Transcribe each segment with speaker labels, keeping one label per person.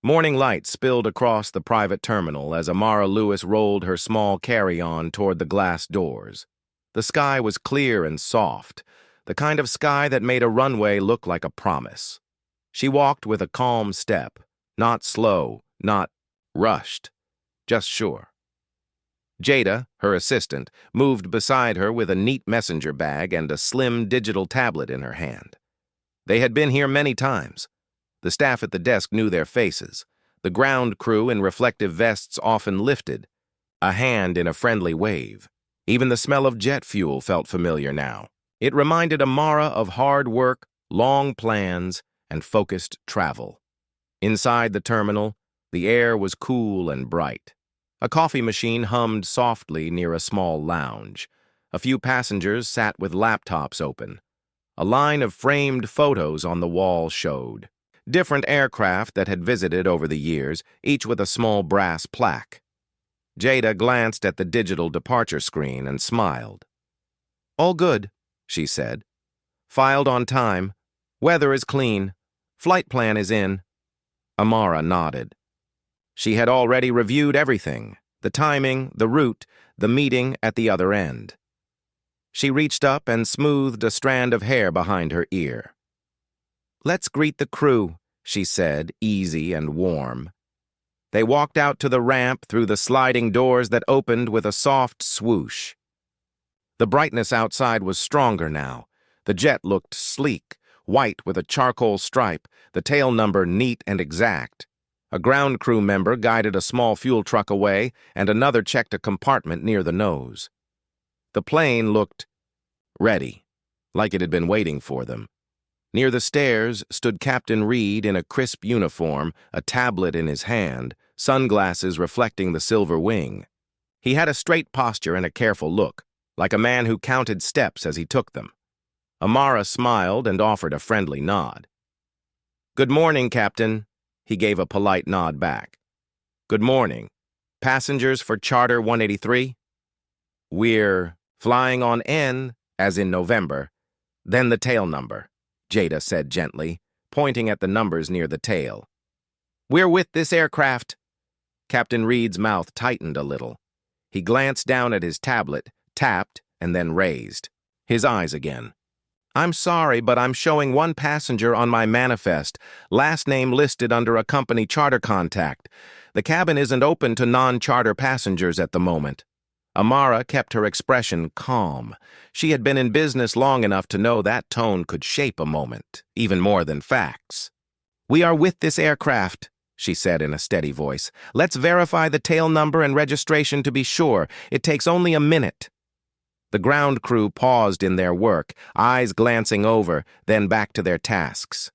Speaker 1: Morning light spilled across the private terminal as Amara Lewis rolled her small carry-on toward the glass doors. The sky was clear and soft, the kind of sky that made a runway look like a promise. She walked with a calm step, not slow, not rushed, just sure. Jada, her assistant, moved beside her with a neat messenger bag and a slim digital tablet in her hand. They had been here many times. The staff at the desk knew their faces. The ground crew in reflective vests often lifted, a hand in a friendly wave. Even the smell of jet fuel felt familiar now. It reminded Amara of hard work, long plans, and focused travel. Inside the terminal, the air was cool and bright. A coffee machine hummed softly near a small lounge. A few passengers sat with laptops open. A line of framed photos on the wall showed. Different aircraft that had visited over the years, each with a small brass plaque. Jada glanced at the digital departure screen and smiled. "All good," she said. "Filed on time. Weather is clean. Flight plan is in." Amara nodded. She had already reviewed everything, the timing, the route, the meeting at the other end. She reached up and smoothed a strand of hair behind her ear. "Let's greet the crew," she said, easy and warm. They walked out to the ramp through the sliding doors that opened with a soft swoosh. The brightness outside was stronger now. The jet looked sleek, white with a charcoal stripe, the tail number neat and exact. A ground crew member guided a small fuel truck away, and another checked a compartment near the nose. The plane looked ready, like it had been waiting for them. Near the stairs stood Captain Reed in a crisp uniform, a tablet in his hand, sunglasses reflecting the silver wing. He had a straight posture and a careful look, like a man who counted steps as he took them. Amara smiled and offered a friendly nod. "Good morning, Captain." He gave a polite nod back. "Good morning. Passengers for Charter 183? We're flying on N, as in November, then the tail number," Jada said gently, pointing at the numbers near the tail. "We're with this aircraft." Captain Reed's mouth tightened a little. He glanced down at his tablet, tapped, and then raised. His eyes again. "I'm sorry, but I'm showing one passenger on my manifest, last name listed under a company charter contact. The cabin isn't open to non-charter passengers at the moment." Amara kept her expression calm. She had been in business long enough to know that tone could shape a moment, even more than facts. "We are with this aircraft," she said in a steady voice. "Let's verify the tail number and registration to be sure. It takes only a minute." The ground crew paused in their work, eyes glancing over, then back to their tasks.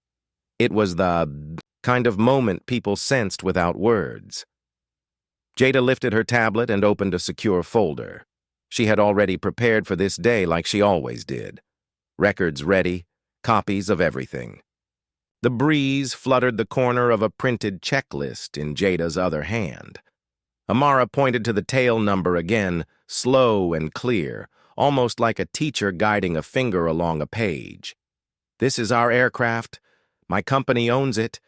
Speaker 1: It was the kind of moment people sensed without words. Jada lifted her tablet and opened a secure folder. She had already prepared for this day like she always did. Records ready, copies of everything. The breeze fluttered the corner of a printed checklist in Jada's other hand. Amara pointed to the tail number again, slow and clear, almost like a teacher guiding a finger along a page. "This is our aircraft. My company owns it.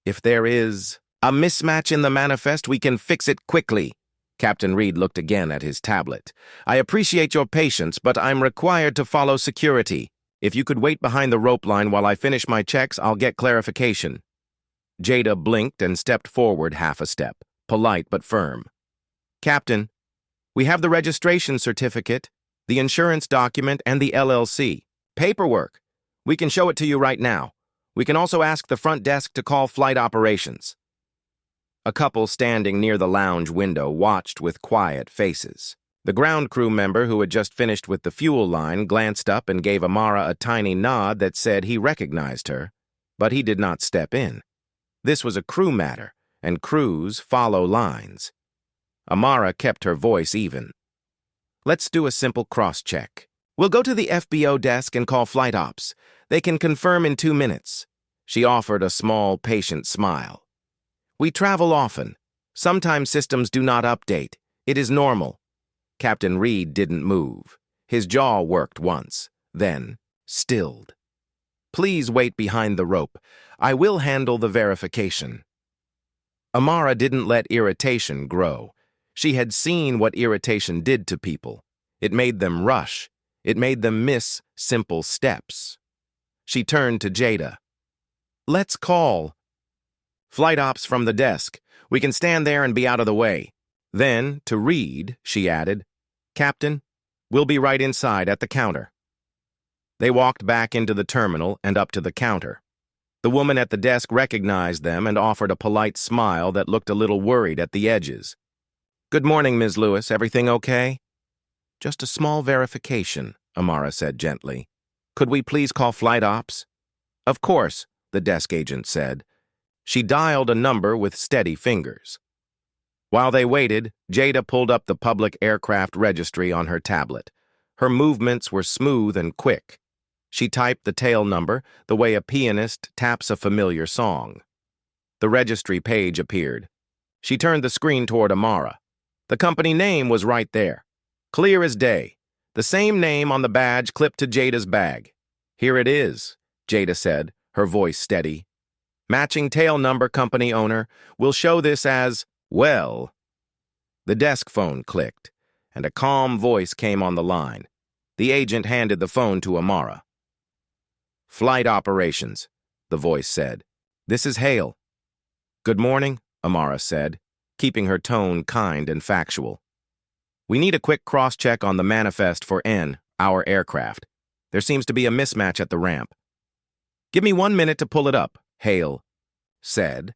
Speaker 1: If there is a mismatch in the manifest, we can fix it quickly." Captain Reed looked again at his tablet. "I appreciate your patience, but I'm required to follow security. If you could wait behind the rope line while I finish my checks, I'll get clarification." Jada blinked and stepped forward half a step, polite but firm. "Captain, we have the registration certificate, the insurance document, and the LLC. Paperwork. We can show it to you right now. We can also ask the front desk to call flight operations." A couple standing near the lounge window watched with quiet faces. The ground crew member who had just finished with the fuel line glanced up and gave Amara a tiny nod that said he recognized her, but he did not step in. This was a crew matter, and crews follow lines. Amara kept her voice even. "Let's do a simple cross-check. We'll go to the FBO desk and call flight ops. They can confirm in 2 minutes." She offered a small, patient smile. "We travel often. Sometimes systems do not update. It is normal." Captain Reed didn't move. His jaw worked once, then stilled. "Please wait behind the rope. I will handle the verification." Amara didn't let irritation grow. She had seen what irritation did to people. It made them rush. It made them miss simple steps. She turned to Jada. "Let's call flight ops from the desk. We can stand there and be out of the way." Then, to Reed, she added, "Captain, we'll be right inside at the counter." They walked back into the terminal and up to the counter. The woman at the desk recognized them and offered a polite smile that looked a little worried at the edges. "Good morning, Ms. Lewis. Everything okay?" "Just a small verification," Amara said gently. "Could we please call flight ops?" "Of course," the desk agent said. She dialed a number with steady fingers. While they waited, Jada pulled up the public aircraft registry on her tablet. Her movements were smooth and quick. She typed the tail number the way a pianist taps a familiar song. The registry page appeared. She turned the screen toward Amara. The company name was right there, clear as day, the same name on the badge clipped to Jada's bag. "Here it is," Jada said, her voice steady. "Matching tail number, company owner. We'll show this as, well." The desk phone clicked, and a calm voice came on the line. The agent handed the phone to Amara. "Flight operations," the voice said. "This is Hale." "Good morning," Amara said, keeping her tone kind and factual. "We need a quick cross-check on the manifest for N, our aircraft. There seems to be a mismatch at the ramp." "Give me 1 minute to pull it up," Hale said.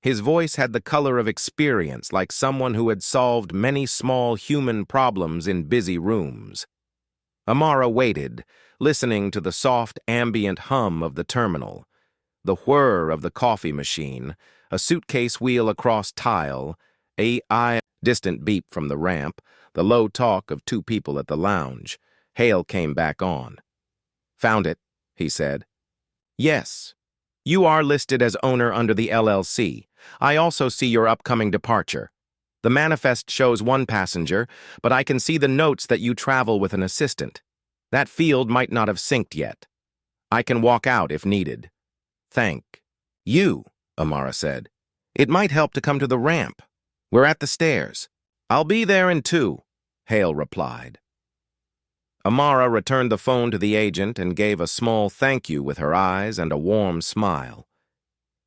Speaker 1: His voice had the color of experience, like someone who had solved many small human problems in busy rooms. Amara waited, listening to the soft ambient hum of the terminal, the whir of the coffee machine, a suitcase wheel across tile, a distant beep from the ramp, the low talk of two people at the lounge. Hale came back on. "Found it," he said. "Yes. You are listed as owner under the LLC. I also see your upcoming departure. The manifest shows one passenger, but I can see the notes that you travel with an assistant. That field might not have synced yet. I can walk out if needed." "Thank you," Amara said. "It might help to come to the ramp. We're at the stairs." "I'll be there in 2, Hale replied. Amara returned the phone to the agent and gave a small thank you with her eyes and a warm smile.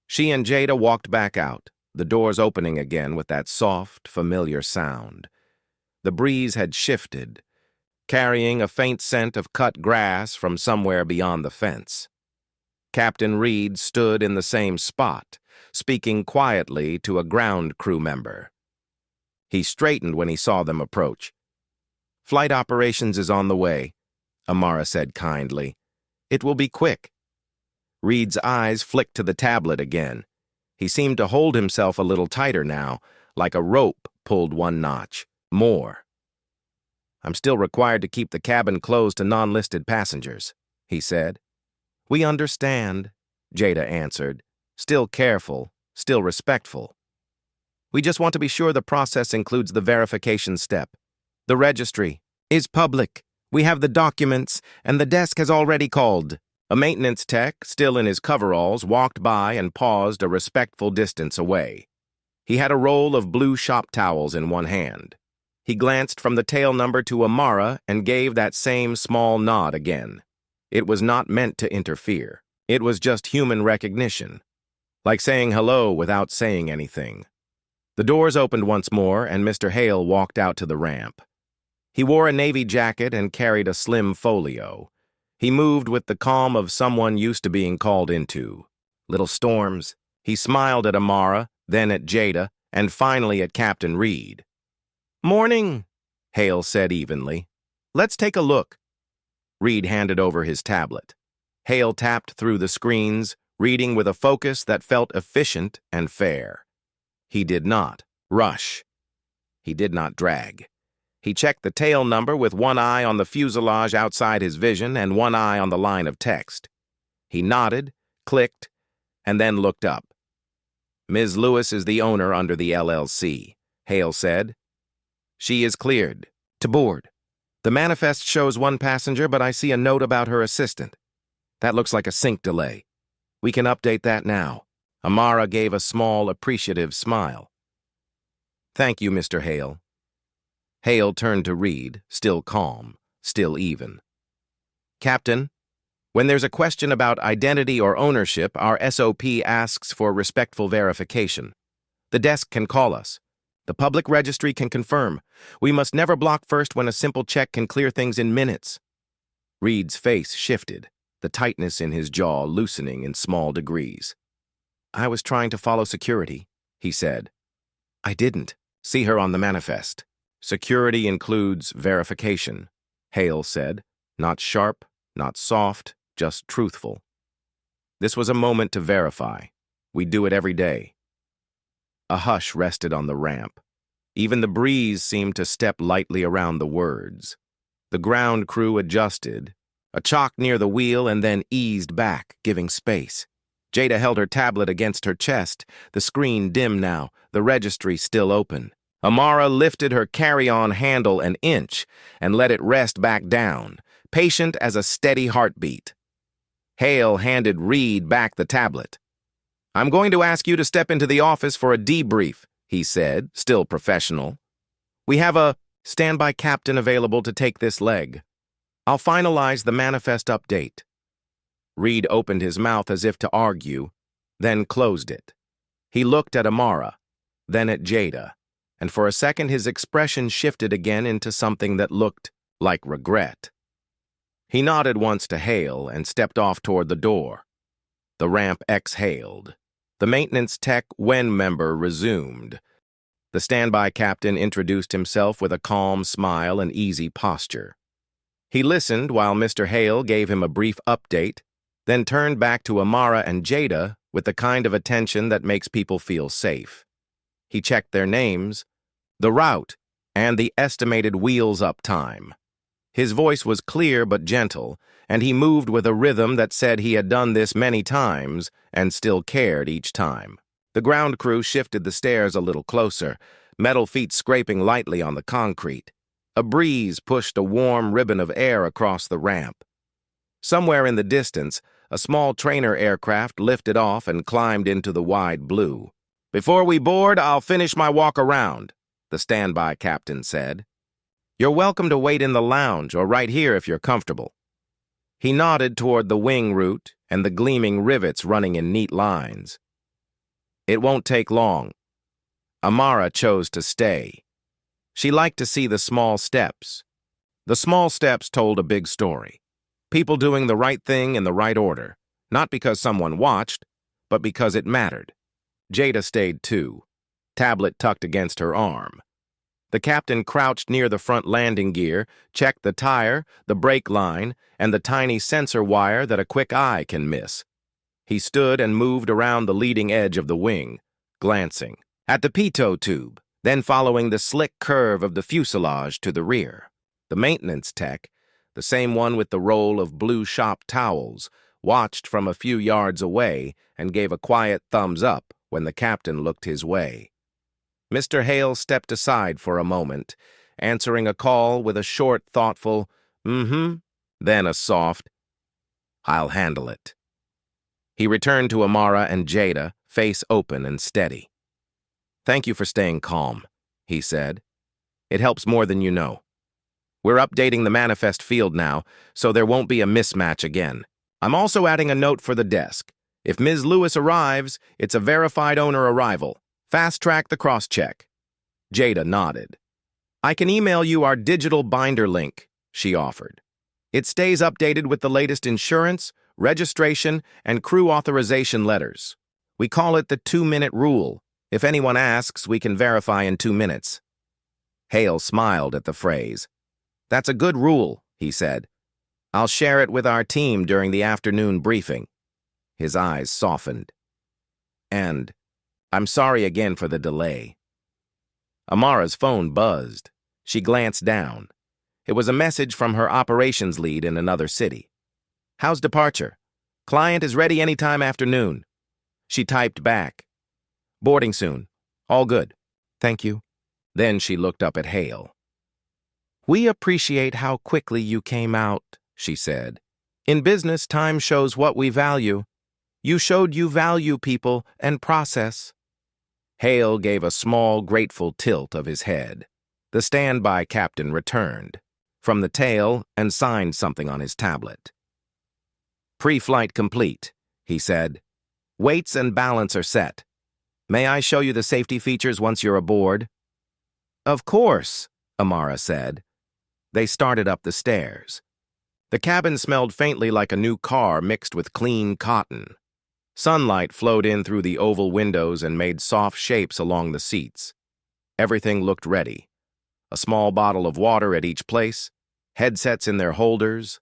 Speaker 1: She and Jada walked back out, the doors opening again with that soft, familiar sound. The breeze had shifted, carrying a faint scent of cut grass from somewhere beyond the fence. Captain Reed stood in the same spot, speaking quietly to a ground crew member. He straightened when he saw them approach. "Flight operations is on the way," Amara said kindly. "It will be quick." Reed's eyes flicked to the tablet again. He seemed to hold himself a little tighter now, like a rope pulled 1 notch. More. "I'm still required to keep the cabin closed to non-listed passengers," he said. "We understand," Jada answered, still careful, still respectful. "We just want to be sure the process includes the verification step. The registry is public. We have the documents, and the desk has already called." A maintenance tech, still in his coveralls, walked by and paused a respectful distance away. He had a roll of blue shop towels in one hand. He glanced from the tail number to Amara and gave that same small nod again. It was not meant to interfere. It was just human recognition, like saying hello without saying anything. The doors opened once more, and Mr. Hale walked out to the ramp. He wore a navy jacket and carried a slim folio. He moved with the calm of someone used to being called into. Little storms. He smiled at Amara, then at Jada, and finally at Captain Reed. "Morning," Hale said evenly. "Let's take a look." Reed handed over his tablet. Hale tapped through the screens, reading with a focus that felt efficient and fair. He did not rush. He did not drag. He checked the tail number with one eye on the fuselage outside his vision and one eye on the line of text. He nodded, clicked, and then looked up. "Ms. Lewis is the owner under the LLC," Hale said. "She is cleared to board. The manifest shows one passenger, but I see a note about her assistant. That looks like a sync delay. We can update that now." Amara gave a small, appreciative smile. "Thank you, Mr. Hale." Hale turned to Reed, still calm, still even. "Captain, when there's a question about identity or ownership, our SOP asks for respectful verification. The desk can call us. The public registry can confirm. We must never block first when a simple check can clear things in minutes." Reed's face shifted, the tightness in his jaw loosening in small degrees. "I was trying to follow security," he said. "I didn't. See her on the manifest." "Security includes verification," Hale said. "Not sharp, not soft, just truthful. This was a moment to verify. We do it every day." A hush rested on the ramp. Even the breeze seemed to step lightly around the words. The ground crew adjusted, a chock near the wheel, and then eased back, giving space. Jada held her tablet against her chest, the screen dim now, the registry still open. Amara lifted her carry-on handle an inch and let it rest back down, patient as a steady heartbeat. Hale handed Reed back the tablet. "I'm going to ask you to step into the office for a debrief," he said, still professional. "We have a standby captain available to take this leg. I'll finalize the manifest update." Reed opened his mouth as if to argue, then closed it. He looked at Amara, then at Jada, and for a second his expression shifted again into something that looked like regret. He nodded once to Hale and stepped off toward the door. The ramp exhaled. The maintenance tech WEN member resumed. The standby captain introduced himself with a calm smile and easy posture. He listened while Mr. Hale gave him a brief update, then turned back to Amara and Jada with the kind of attention that makes people feel safe. He checked their names, the route, and the estimated wheels-up time. His voice was clear but gentle, and he moved with a rhythm that said he had done this many times and still cared each time. The ground crew shifted the stairs a little closer, metal feet scraping lightly on the concrete. A breeze pushed a warm ribbon of air across the ramp. Somewhere in the distance, a small trainer aircraft lifted off and climbed into the wide blue. "Before we board, I'll finish my walk around," the standby captain said. "You're welcome to wait in the lounge or right here if you're comfortable." He nodded toward the wing route and the gleaming rivets running in neat lines. "It won't take long." Amara chose to stay. She liked to see the small steps. The small steps told a big story. People doing the right thing in the right order, not because someone watched, but because it mattered. Jada stayed too, tablet tucked against her arm. The captain crouched near the front landing gear, checked the tire, the brake line, and the tiny sensor wire that a quick eye can miss. He stood and moved around the leading edge of the wing, glancing at the pitot tube, then following the slick curve of the fuselage to the rear. The maintenance tech, the same one with the roll of blue shop towels, watched from a few yards away and gave a quiet thumbs up when the captain looked his way. Mr. Hale stepped aside for a moment, answering a call with a short, thoughtful, then a soft, "I'll handle it." He returned to Amara and Jada, face open and steady. "Thank you for staying calm," he said. "It helps more than you know. We're updating the manifest field now, so there won't be a mismatch again. I'm also adding a note for the desk. If Ms. Lewis arrives, it's a verified owner arrival. Fast-track the cross-check." Jada nodded. "I can email you our digital binder link," she offered. "It stays updated with the latest insurance, registration, and crew authorization letters. We call it the 2-minute rule. If anyone asks, we can verify in 2 minutes." Hale smiled at the phrase. "That's a good rule," he said. "I'll share it with our team during the afternoon briefing." His eyes softened. "And I'm sorry again for the delay." Amara's phone buzzed. She glanced down. It was a message from her operations lead in another city. "How's departure? Client is ready anytime afternoon." She typed back. "Boarding soon. All good. Thank you." Then she looked up at Hale. "We appreciate how quickly you came out," she said. "In business, time shows what we value. You showed you value people and process. Hale gave a small, grateful tilt of his head. The standby captain returned from the tail and signed something on his tablet. Pre-flight complete, he said. Weights and balance are set. May I show you the safety features once you're aboard? Of course, Amara said. They started up the stairs. The cabin smelled faintly like a new car mixed with clean cotton. Sunlight flowed in through the oval windows and made soft shapes along the seats. Everything looked ready. A small bottle of water at each place, headsets in their holders,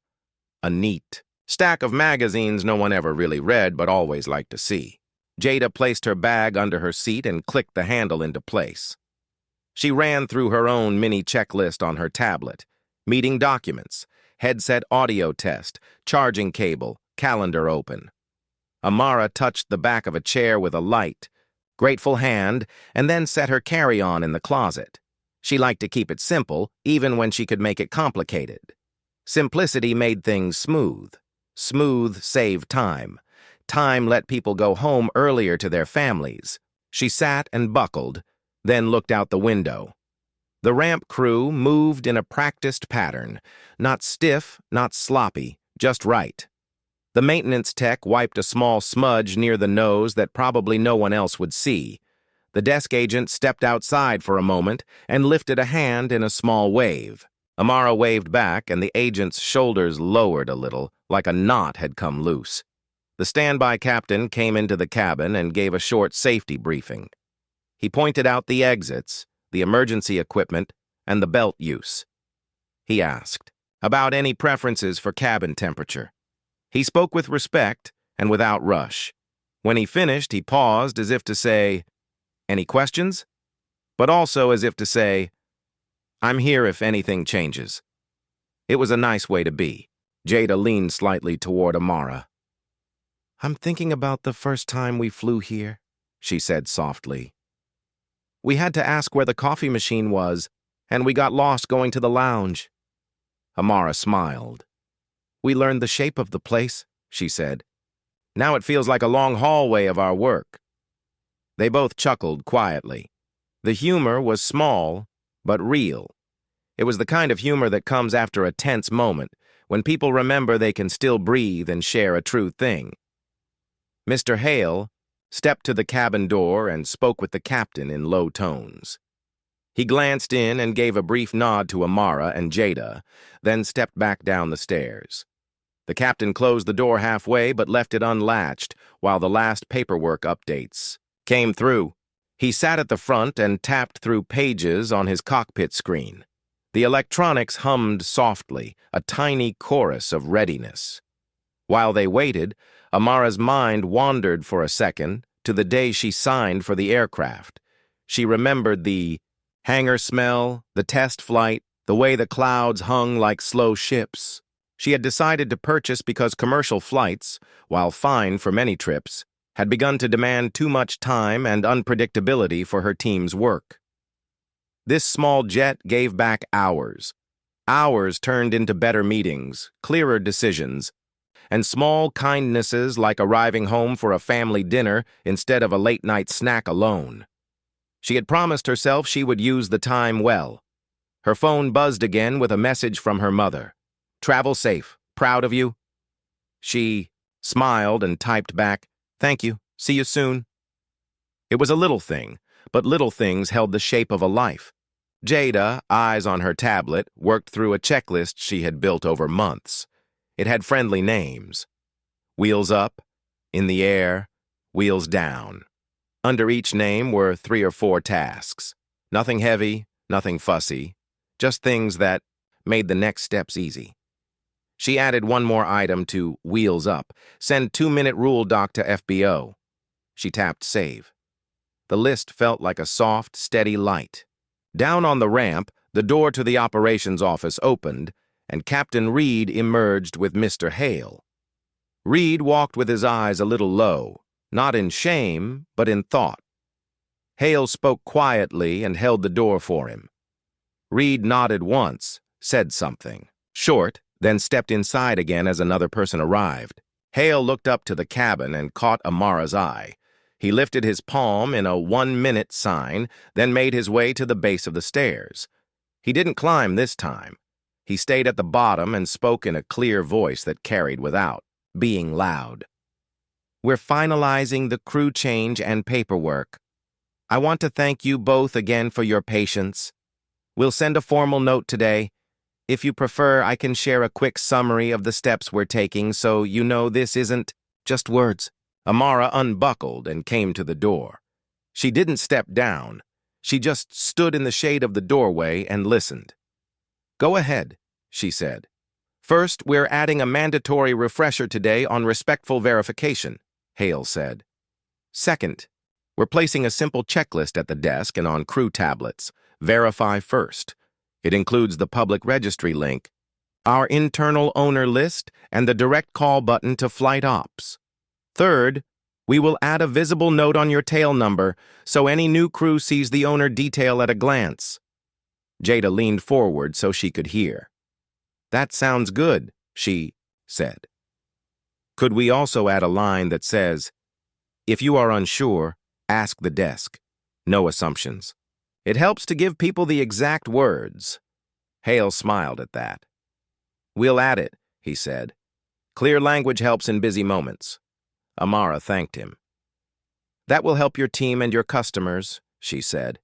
Speaker 1: a neat stack of magazines no one ever really read but always liked to see. Jada placed her bag under her seat and clicked the handle into place. She ran through her own mini checklist on her tablet, meeting documents, headset audio test, charging cable, calendar open. Amara touched the back of a chair with a light, grateful hand, and then set her carry-on in the closet. She liked to keep it simple, even when she could make it complicated. Simplicity made things smooth. Smooth saved time. Time let people go home earlier to their families. She sat and buckled, then looked out the window. The ramp crew moved in a practiced pattern, not stiff, not sloppy, just right. The maintenance tech wiped a small smudge near the nose that probably no one else would see. The desk agent stepped outside for a moment and lifted a hand in a small wave. Amara waved back, and the agent's shoulders lowered a little, like a knot had come loose. The standby captain came into the cabin and gave a short safety briefing. He pointed out the exits, the emergency equipment, and the belt use. He asked about any preferences for cabin temperature. He spoke with respect and without rush. When he finished, he paused as if to say, "Any questions?" But also as if to say, "I'm here if anything changes." It was a nice way to be. Jada leaned slightly toward Amara. "I'm thinking about the first time we flew here," she said softly. "We had to ask where the coffee machine was, and we got lost going to the lounge." Amara smiled. "We learned the shape of the place," she said. "Now it feels like a long hallway of our work." They both chuckled quietly. The humor was small, but real. It was the kind of humor that comes after a tense moment, when people remember they can still breathe and share a true thing. Mr. Hale stepped to the cabin door and spoke with the captain in low tones. He glanced in and gave a brief nod to Amara and Jada, then stepped back down the stairs. The captain closed the door halfway but left it unlatched while the last paperwork updates came through. He sat at the front and tapped through pages on his cockpit screen. The electronics hummed softly, a tiny chorus of readiness. While they waited, Amara's mind wandered for a second to the day she signed for the aircraft. She remembered the hangar smell, the test flight, the way the clouds hung like slow ships. She had decided to purchase because commercial flights, while fine for many trips, had begun to demand too much time and unpredictability for her team's work. This small jet gave back hours. Hours turned into better meetings, clearer decisions, and small kindnesses like arriving home for a family dinner instead of a late-night snack alone. She had promised herself she would use the time well. Her phone buzzed again with a message from her mother. "Travel safe. Proud of you." She smiled and typed back, "Thank you. See you soon." It was a little thing, but little things held the shape of a life. Jada, eyes on her tablet, worked through a checklist she had built over months. It had friendly names. Wheels up, in the air, wheels down. Under each name were 3 or 4 tasks. Nothing heavy, nothing fussy, just things that made the next steps easy. She added one more item to Wheels Up. Send 2-minute rule doc to FBO. She tapped Save. The list felt like a soft, steady light. Down on the ramp, the door to the operations office opened, and Captain Reed emerged with Mr. Hale. Reed walked with his eyes a little low, not in shame, but in thought. Hale spoke quietly and held the door for him. Reed nodded once, said something short, then stepped inside again as another person arrived. Hale looked up to the cabin and caught Amara's eye. He lifted his palm in a 1-minute sign, then made his way to the base of the stairs. He didn't climb this time. He stayed at the bottom and spoke in a clear voice that carried without, being loud. "We're finalizing the crew change and paperwork. I want to thank you both again for your patience. We'll send a formal note today. If you prefer, I can share a quick summary of the steps we're taking so you know this isn't just words." Amara unbuckled and came to the door. She didn't step down. She just stood in the shade of the doorway and listened. "Go ahead," she said. "First, we're adding a mandatory refresher today on respectful verification," Hale said. "Second, we're placing a simple checklist at the desk and on crew tablets. Verify first. It includes the public registry link, our internal owner list, and the direct call button to flight ops. Third, we will add a visible note on your tail number so any new crew sees the owner detail at a glance." Jada leaned forward so she could hear. "That sounds good," she said. "Could we also add a line that says, 'If you are unsure, ask the desk. No assumptions.' It helps to give people the exact words." Hale smiled at that. "We'll add it," he said. "Clear language helps in busy moments." Amara thanked him. "That will help your team and your customers," she said.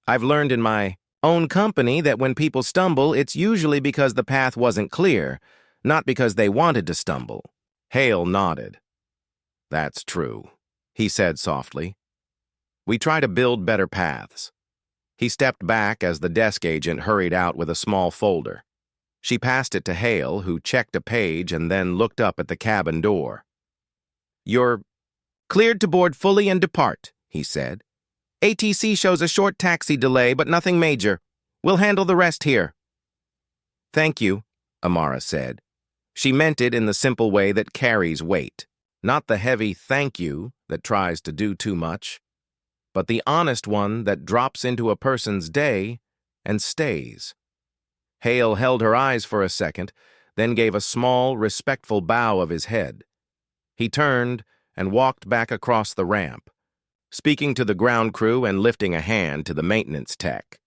Speaker 1: "I've learned in my own company that when people stumble, it's usually because the path wasn't clear, not because they wanted to stumble." Hale nodded. "That's true," he said softly. "We try to build better paths." He stepped back as the desk agent hurried out with a small folder. She passed it to Hale, who checked a page and then looked up at the cabin door. "You're cleared to board fully and depart," he said. "ATC shows a short taxi delay, but nothing major. We'll handle the rest here." "Thank you," Amara said. She meant it in the simple way that carries weight, not the heavy thank you that tries to do too much, but the honest one that drops into a person's day and stays. Hale held her eyes for a second, then gave a small, respectful bow of his head. He turned and walked back across the ramp, speaking to the ground crew and lifting a hand to the maintenance tech.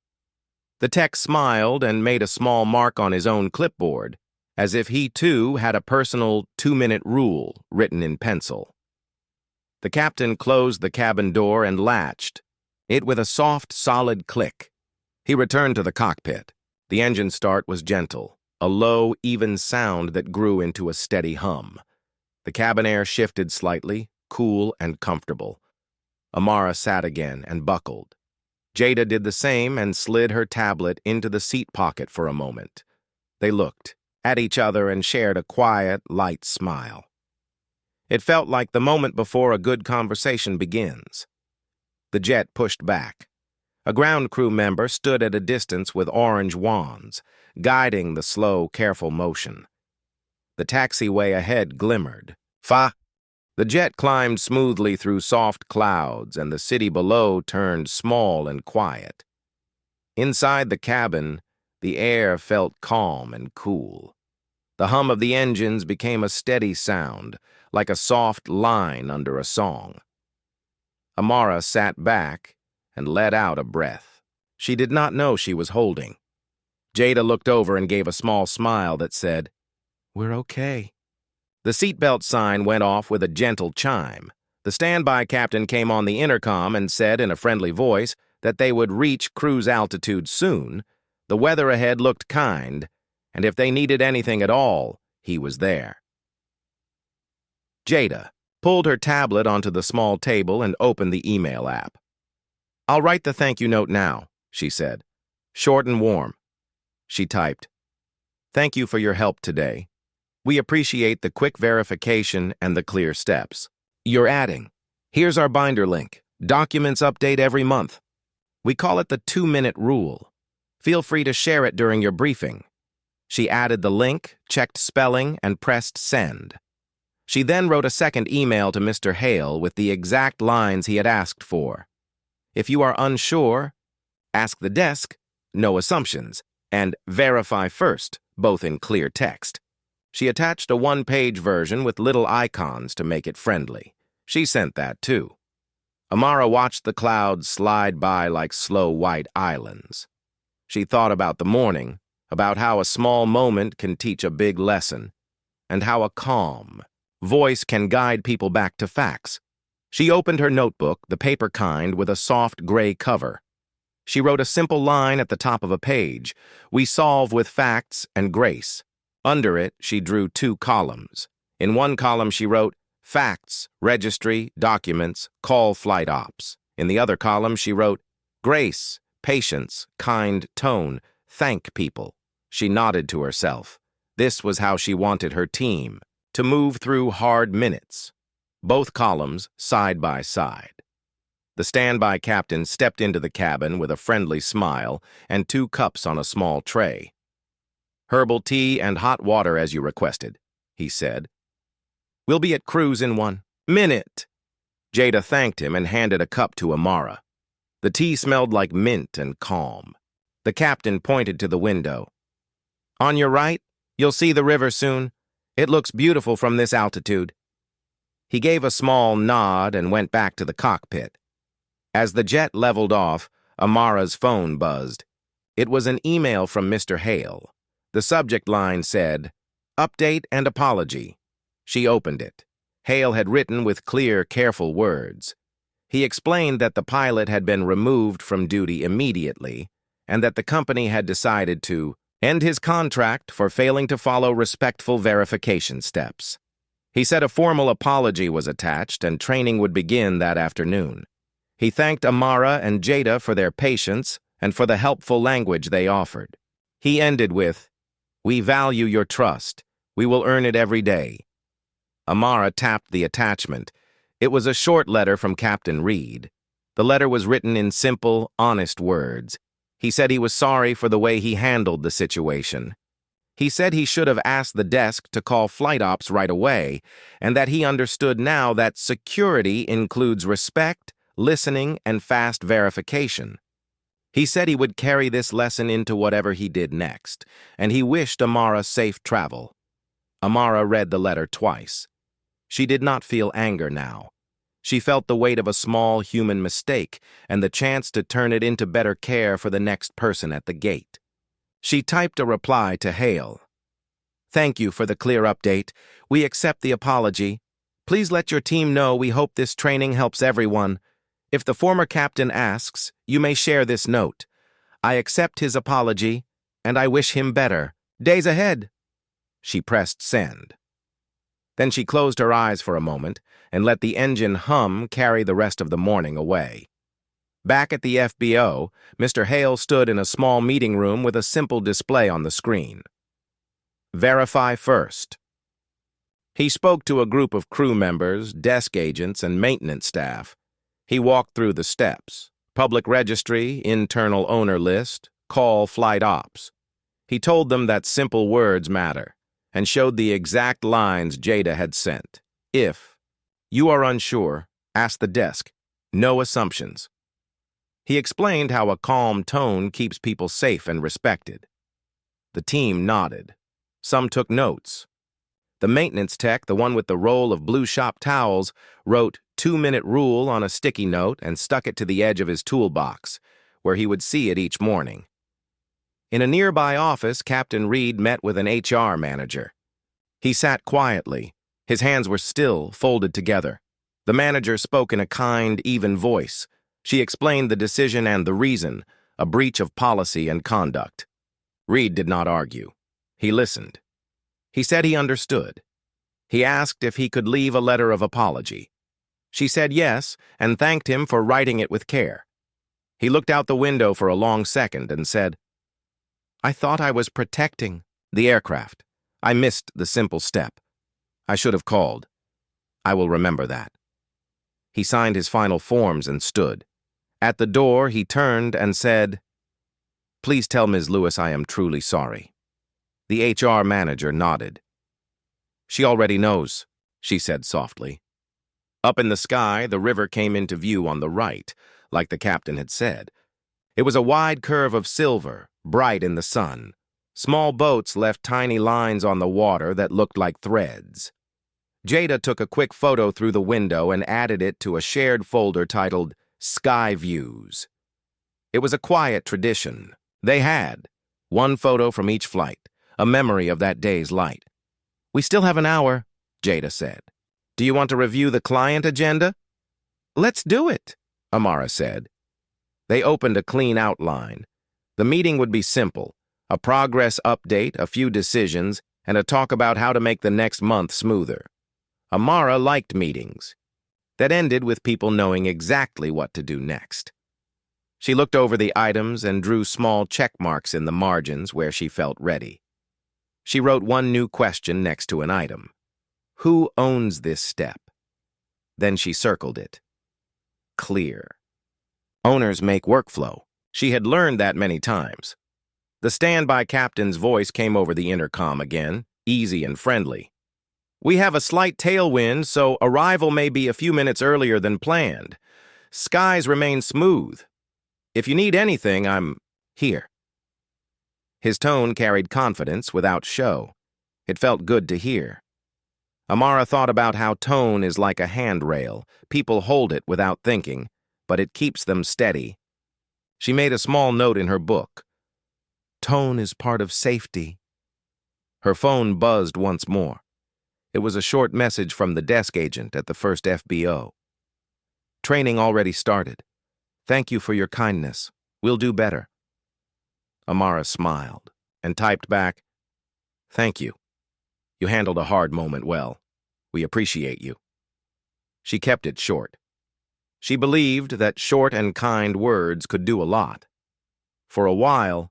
Speaker 1: The tech smiled and made a small mark on his own clipboard, as if he too had a personal 2-minute rule written in pencil. The captain closed the cabin door and latched it with a soft, solid click. He returned to the cockpit. The engine start was gentle, a low, even sound that grew into a steady hum. The cabin air shifted slightly, cool and comfortable. Amara sat again and buckled. Jada did the same and slid her tablet into the seat pocket for a moment. They looked at each other and shared a quiet, light smile. It felt like the moment before a good conversation begins. The jet pushed back. A ground crew member stood at a distance with orange wands, guiding the slow, careful motion. The taxiway ahead glimmered. The jet climbed smoothly through soft clouds, and the city below turned small and quiet. Inside the cabin, the air felt calm and cool. The hum of the engines became a steady sound, like a soft line under a song. Amara sat back and let out a breath. She did not know she was holding. Jada looked over and gave a small smile that said, "We're okay." The seatbelt sign went off with a gentle chime. The standby captain came on the intercom and said in a friendly voice that they would reach cruise altitude soon. The weather ahead looked kind, and if they needed anything at all, he was there. Jada pulled her tablet onto the small table and opened the email app. "I'll write the thank you note now," she said. "Short and warm." She typed, "Thank you for your help today. We appreciate the quick verification and the clear steps. You're adding. Here's our binder link. Documents update every month. We call it the 2-minute rule. Feel free to share it during your briefing." She added the link, checked spelling, and pressed send. She then wrote a second email to Mr. Hale with the exact lines he had asked for. "If you are unsure, ask the desk, no assumptions, and verify first," both in clear text. She attached a one-page version with little icons to make it friendly. She sent that, too. Amara watched the clouds slide by like slow white islands. She thought about the morning, about how a small moment can teach a big lesson, and how a calm voice can guide people back to facts. She opened her notebook, the paper kind, with a soft gray cover. She wrote a simple line at the top of a page: "We solve with facts and grace." Under it, she drew 2 columns. In one column, she wrote, "Facts, registry, documents, call flight ops." In the other column, she wrote, "Grace, patience, kind tone, thank people." She nodded to herself. This was how she wanted her team to move through hard minutes. Both columns side by side. The standby captain stepped into the cabin with a friendly smile and 2 cups on a small tray. "Herbal tea and hot water as you requested," he said. "We'll be at cruise in 1 minute." Jada thanked him and handed a cup to Amara. The tea smelled like mint and calm. The captain pointed to the window. "On your right, you'll see the river soon. It looks beautiful from this altitude." He gave a small nod and went back to the cockpit. As the jet leveled off, Amara's phone buzzed. It was an email from Mr. Hale. The subject line said, "Update and apology." She opened it. Hale had written with clear, careful words. He explained that the pilot had been removed from duty immediately and that the company had decided to end his contract for failing to follow respectful verification steps. He said a formal apology was attached and training would begin that afternoon. He thanked Amara and Jada for their patience and for the helpful language they offered. He ended with, "We value your trust. We will earn it every day." Amara tapped the attachment. It was a short letter from Captain Reed. The letter was written in simple, honest words. He said he was sorry for the way he handled the situation. He said he should have asked the desk to call flight ops right away, and that he understood now that security includes respect, listening, and fast verification. He said he would carry this lesson into whatever he did next, and he wished Amara safe travel. Amara read the letter twice. She did not feel anger now. She felt the weight of a small human mistake and the chance to turn it into better care for the next person at the gate. She typed a reply to Hale. "Thank you for the clear update. We accept the apology. Please let your team know we hope this training helps everyone. If the former captain asks, you may share this note. I accept his apology, and I wish him better. Days ahead." She pressed send. Then she closed her eyes for a moment and let the engine hum carry the rest of the morning away. Back at the FBO, Mr. Hale stood in a small meeting room with a simple display on the screen. "Verify first." He spoke to a group of crew members, desk agents, and maintenance staff. He walked through the steps: public registry, internal owner list, call flight ops. He told them that simple words matter, and showed the exact lines Jada had sent. If you are unsure, ask the desk. No assumptions. He explained how a calm tone keeps people safe and respected. The team nodded. Some took notes. The maintenance tech, the one with the roll of blue shop towels, wrote 2-minute rule on a sticky note and stuck it to the edge of his toolbox, where he would see it each morning. In a nearby office, Captain Reed met with an HR manager. He sat quietly. His hands were still, folded together. The manager spoke in a kind, even voice. She explained the decision and the reason, a breach of policy and conduct. Reed did not argue. He listened. He said he understood. He asked if he could leave a letter of apology. She said yes, and thanked him for writing it with care. He looked out the window for a long second and said, "I thought I was protecting the aircraft. I missed the simple step. I should have called. I will remember that." He signed his final forms and stood. At the door, he turned and said, "Please tell Ms. Lewis I am truly sorry." The HR manager nodded. "She already knows," she said softly. Up in the sky, the river came into view on the right, like the captain had said. It was a wide curve of silver, bright in the sun. Small boats left tiny lines on the water that looked like threads. Jada took a quick photo through the window and added it to a shared folder titled Sky Views. It was a quiet tradition. They had one photo from each flight, a memory of that day's light. "We still have an hour," Jada said. "Do you want to review the client agenda?" "Let's do it," Amara said. They opened a clean outline. The meeting would be simple: a progress update, a few decisions, and a talk about how to make the next month smoother. Amara liked meetings that ended with people knowing exactly what to do next. She looked over the items and drew small check marks in the margins where she felt ready. She wrote one new question next to an item. Who owns this step? Then she circled it. Clear. Owners make workflow. She had learned that many times. The standby captain's voice came over the intercom again, easy and friendly. "We have a slight tailwind, so arrival may be a few minutes earlier than planned. Skies remain smooth. If you need anything, I'm here." His tone carried confidence without show. It felt good to hear. Amara thought about how tone is like a handrail. People hold it without thinking, but it keeps them steady. She made a small note in her book. Tone is part of safety. Her phone buzzed once more. It was a short message from the desk agent at the first FBO. "Training already started. Thank you for your kindness. We'll do better." Amara smiled and typed back, "Thank you. You handled a hard moment well. We appreciate you." She kept it short. She believed that short and kind words could do a lot. For a while,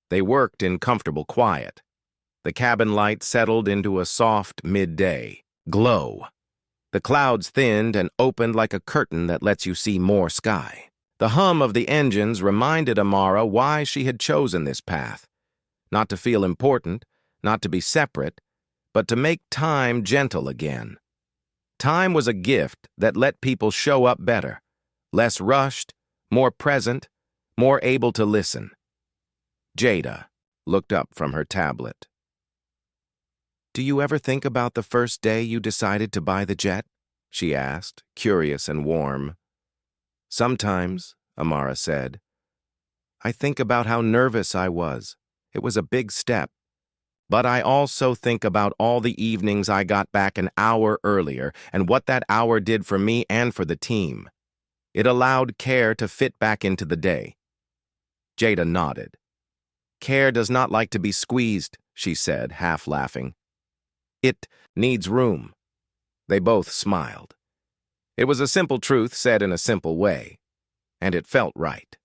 Speaker 1: they worked in comfortable quiet. The cabin light settled into a soft midday glow. The clouds thinned and opened like a curtain that lets you see more sky. The hum of the engines reminded Amara why she had chosen this path. Not to feel important, not to be separate, but to make time gentle again. Time was a gift that let people show up better, less rushed, more present, more able to listen. Jada looked up from her tablet. "Do you ever think about the first day you decided to buy the jet?" she asked, curious and warm. "Sometimes," Amara said. "I think about how nervous I was. It was a big step. But I also think about all the evenings I got back an hour earlier and what that hour did for me and for the team. It allowed care to fit back into the day." Jada nodded. "Care does not like to be squeezed," she said, half laughing. "It needs room." They both smiled. It was a simple truth said in a simple way, and it felt right.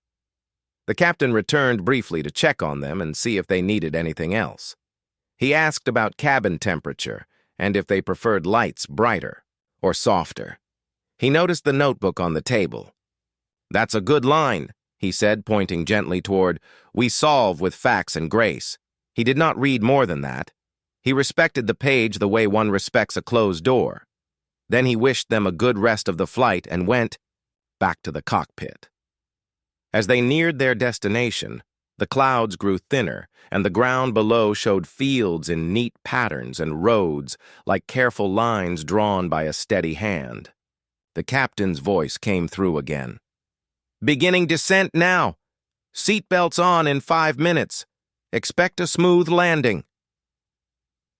Speaker 1: The captain returned briefly to check on them and see if they needed anything else. He asked about cabin temperature and if they preferred lights brighter or softer. He noticed the notebook on the table. "That's a good line," he said, pointing gently toward, "We solve with facts and grace." He did not read more than that. He respected the page the way one respects a closed door. Then he wished them a good rest of the flight and went back to the cockpit. As they neared their destination, the clouds grew thinner, and the ground below showed fields in neat patterns and roads like careful lines drawn by a steady hand. The captain's voice came through again. "Beginning descent now. Seatbelts on in 5 minutes. Expect a smooth landing."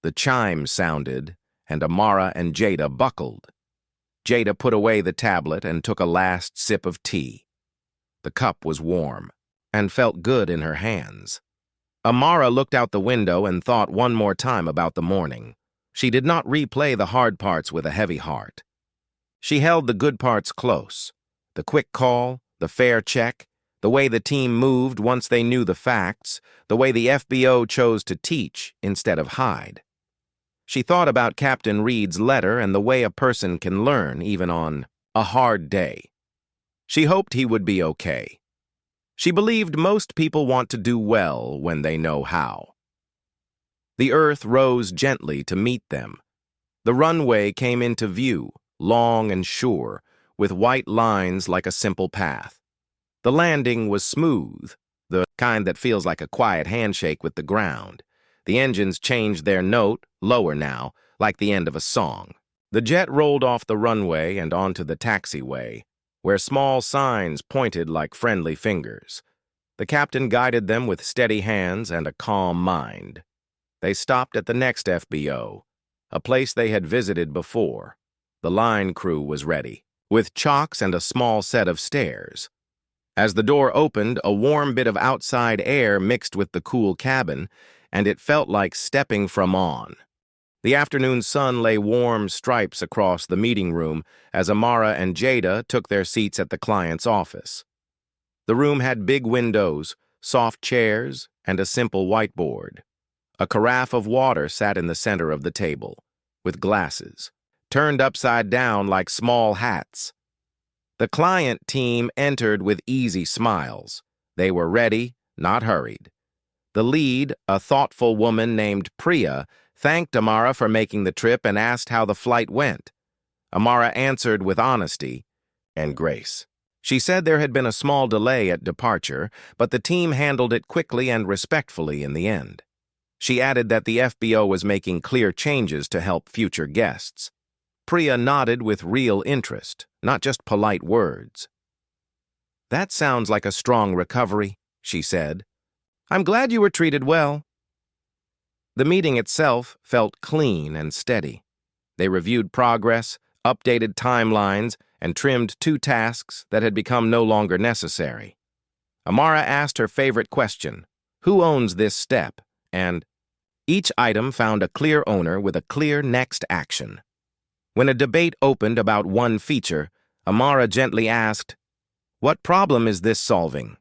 Speaker 1: The chime sounded, and Amara and Jada buckled. Jada put away the tablet and took a last sip of tea. The cup was warm and felt good in her hands. Amara looked out the window and thought one more time about the morning. She did not replay the hard parts with a heavy heart. She held the good parts close: the quick call, the fair check, the way the team moved once they knew the facts, the way the FBO chose to teach instead of hide. She thought about Captain Reed's letter and the way a person can learn even on a hard day. She hoped he would be okay. She believed most people want to do well when they know how. The earth rose gently to meet them. The runway came into view, long and sure, with white lines like a simple path. The landing was smooth, the kind that feels like a quiet handshake with the ground. The engines changed their note, lower now, like the end of a song. The jet rolled off the runway and onto the taxiway, where small signs pointed like friendly fingers. The captain guided them with steady hands and a calm mind. They stopped at the next FBO, a place they had visited before. The line crew was ready, with chocks and a small set of stairs. As the door opened, a warm bit of outside air mixed with the cool cabin, and it felt like stepping from on. The afternoon sun lay warm stripes across the meeting room as Amara and Jada took their seats at the client's office. The room had big windows, soft chairs, and a simple whiteboard. A carafe of water sat in the center of the table, with glasses, turned upside down like small hats. The client team entered with easy smiles. They were ready, not hurried. The lead, a thoughtful woman named Priya, thanked Amara for making the trip and asked how the flight went. Amara answered with honesty and grace. She said there had been a small delay at departure, but the team handled it quickly and respectfully in the end. She added that the FBO was making clear changes to help future guests. Priya nodded with real interest, not just polite words. "That sounds like a strong recovery," she said. "I'm glad you were treated well." The meeting itself felt clean and steady. They reviewed progress, updated timelines, and trimmed 2 tasks that had become no longer necessary. Amara asked her favorite question, "Who owns this step?" and each item found a clear owner with a clear next action. When a debate opened about one feature, Amara gently asked, "What problem is this solving?"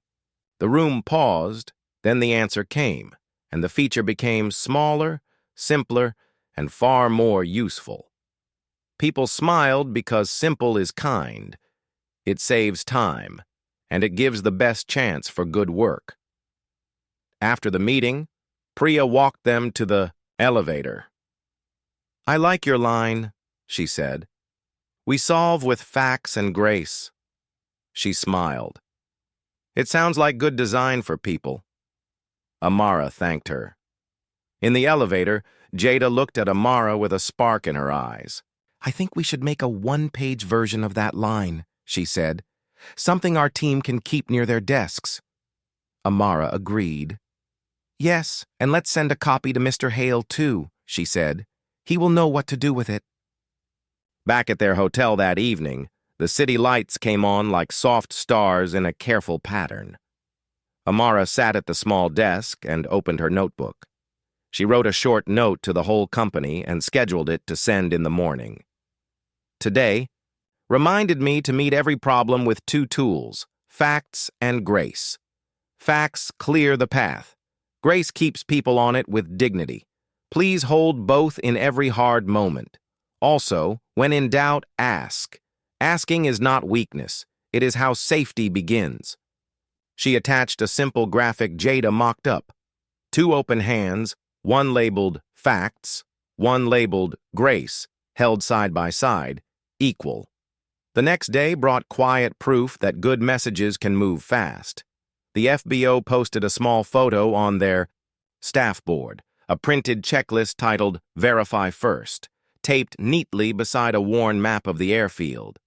Speaker 1: The room paused, then the answer came, and the feature became smaller, simpler, and far more useful. People smiled because simple is kind. It saves time, and it gives the best chance for good work. After the meeting, Priya walked them to the elevator. "I like your line," she said. "We solve with facts and grace." She smiled. "It sounds like good design for people." Amara thanked her. In the elevator, Jada looked at Amara with a spark in her eyes. "I think we should make a 1-page version of that line," she said. "Something our team can keep near their desks." Amara agreed. "Yes, and let's send a copy to Mr. Hale, too," she said. "He will know what to do with it." Back at their hotel that evening, the city lights came on like soft stars in a careful pattern. Amara sat at the small desk and opened her notebook. She wrote a short note to the whole company and scheduled it to send in the morning. "Today reminded me to meet every problem with 2 tools, facts and grace. Facts clear the path. Grace keeps people on it with dignity. Please hold both in every hard moment. Also, when in doubt, ask. Asking is not weakness. It is how safety begins." She attached a simple graphic Jada mocked up. 2 open hands, one labeled facts, one labeled grace, held side by side, equal. The next day brought quiet proof that good messages can move fast. The FBO posted a small photo on their staff board, a printed checklist titled Verify First, taped neatly beside a worn map of the airfield.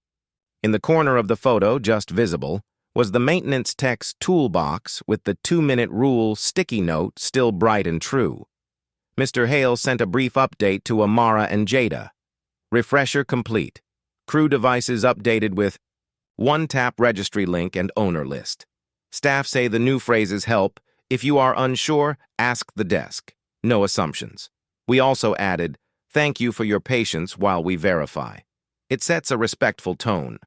Speaker 1: In the corner of the photo, just visible, was the maintenance tech's toolbox with the 2-minute rule sticky note still bright and true. Mr. Hale sent a brief update to Amara and Jada. Refresher complete. Crew devices updated with one-tap registry link and owner list. Staff say the new phrases help. If you are unsure, ask the desk. No assumptions. We also added, "Thank you for your patience while we verify." It sets a respectful tone.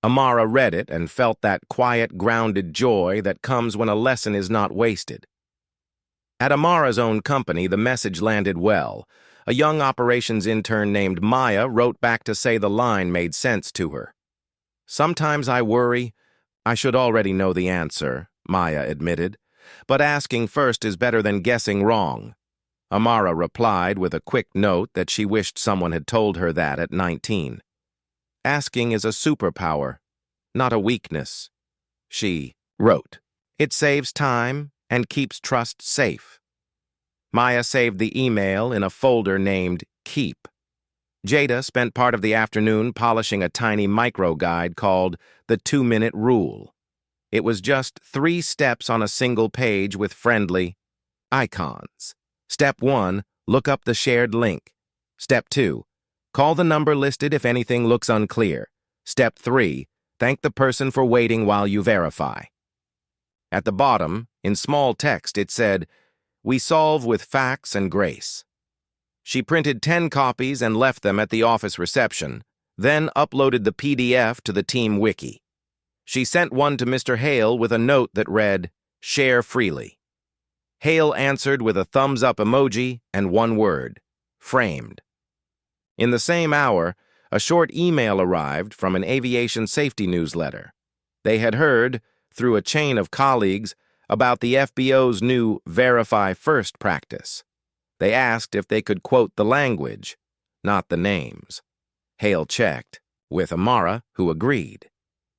Speaker 1: Amara read it and felt that quiet, grounded joy that comes when a lesson is not wasted. At Amara's own company, the message landed well. A young operations intern named Maya wrote back to say the line made sense to her. "Sometimes I worry. I should already know the answer," Maya admitted. "But asking first is better than guessing wrong." Amara replied with a quick note that she wished someone had told her that at 19. "Asking is a superpower, not a weakness," she wrote. It saves time and keeps trust safe. Maya saved the email in a folder named Keep. Jada spent part of the afternoon polishing a tiny micro-guide called The 2-Minute Rule. It was just 3 steps on a single page with friendly icons. Step 1, look up the shared link. Step 2, call the number listed if anything looks unclear. Step 3, thank the person for waiting while you verify. At the bottom, in small text, it said, "We solve with facts and grace." She printed 10 copies and left them at the office reception, then uploaded the PDF to the team wiki. She sent one to Mr. Hale with a note that read, "Share freely." Hale answered with a thumbs-up emoji and one word, framed. In the same hour, a short email arrived from an aviation safety newsletter. They had heard, through a chain of colleagues, about the FBO's new Verify First practice. They asked if they could quote the language, not the names. Hale checked, with Amara, who agreed.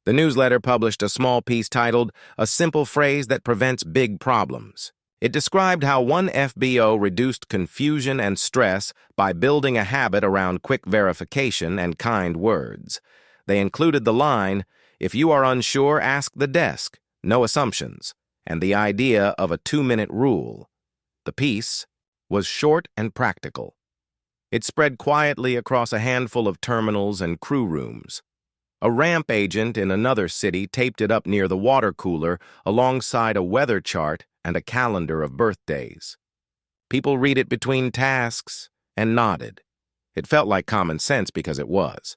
Speaker 1: The newsletter published a small piece titled, "A Simple Phrase That Prevents Big Problems." It described how one FBO reduced confusion and stress by building a habit around quick verification and kind words. They included the line, "If you are unsure, ask the desk, no assumptions," and the idea of a 2-minute rule. The piece was short and practical. It spread quietly across a handful of terminals and crew rooms. A ramp agent in another city taped it up near the water cooler alongside a weather chart and a calendar of birthdays. People read it between tasks and nodded. It felt like common sense because it was.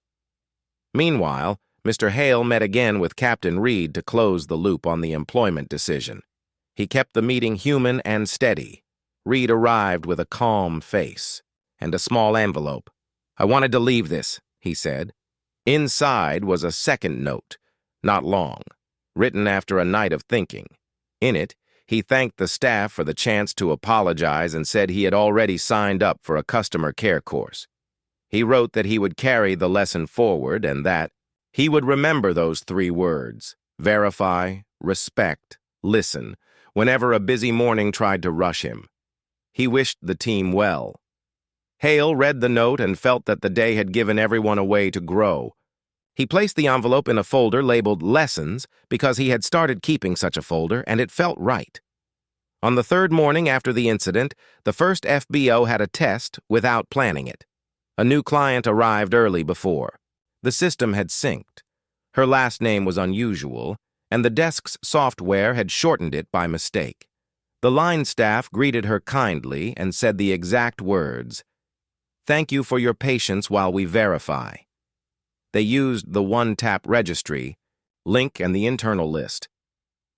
Speaker 1: Meanwhile, Mr. Hale met again with Captain Reed to close the loop on the employment decision. He kept the meeting human and steady. Reed arrived with a calm face and a small envelope. "I wanted to leave this," he said. Inside was a second note, not long, written after a night of thinking. In it, he thanked the staff for the chance to apologize and said he had already signed up for a customer care course. He wrote that he would carry the lesson forward and that he would remember those 3 words, verify, respect, listen, whenever a busy morning tried to rush him. He wished the team well. Hale read the note and felt that the day had given everyone a way to grow. He placed the envelope in a folder labeled Lessons because he had started keeping such a folder and it felt right. On the 3rd morning after the incident, the first FBO had a test without planning it. A new client arrived early before. The system had synced. Her last name was unusual, and the desk's software had shortened it by mistake. The line staff greeted her kindly and said the exact words, "Thank you for your patience while we verify." They used the one-tap registry, link, and the internal list.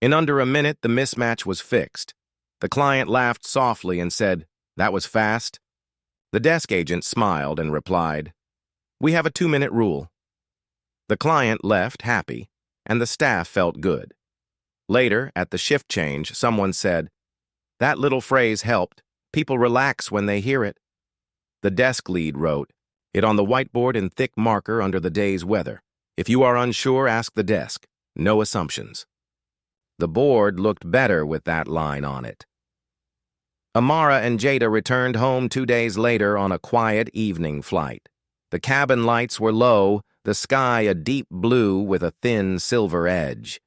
Speaker 1: In under a minute, the mismatch was fixed. The client laughed softly and said, "That was fast." The desk agent smiled and replied, "We have a 2-minute rule." The client left happy, and the staff felt good. Later, at the shift change, someone said, "That little phrase helped. People relax when they hear it." The desk lead wrote it on the whiteboard in thick marker under the day's weather. "If you are unsure, ask the desk. No assumptions." The board looked better with that line on it. Amara and Jada returned home 2 days later on a quiet evening flight. The cabin lights were low, the sky a deep blue with a thin silver edge.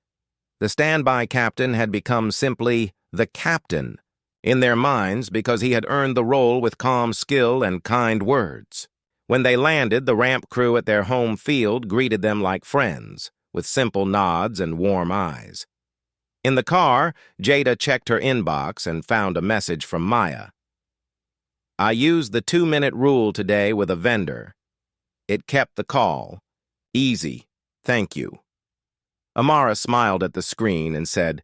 Speaker 1: The standby captain had become simply the captain in their minds because he had earned the role with calm skill and kind words. When they landed, the ramp crew at their home field greeted them like friends, with simple nods and warm eyes. In the car, Jada checked her inbox and found a message from Maya. "I used the 2-minute rule today with a vendor. It kept the call. Easy. Thank you." Amara smiled at the screen and said,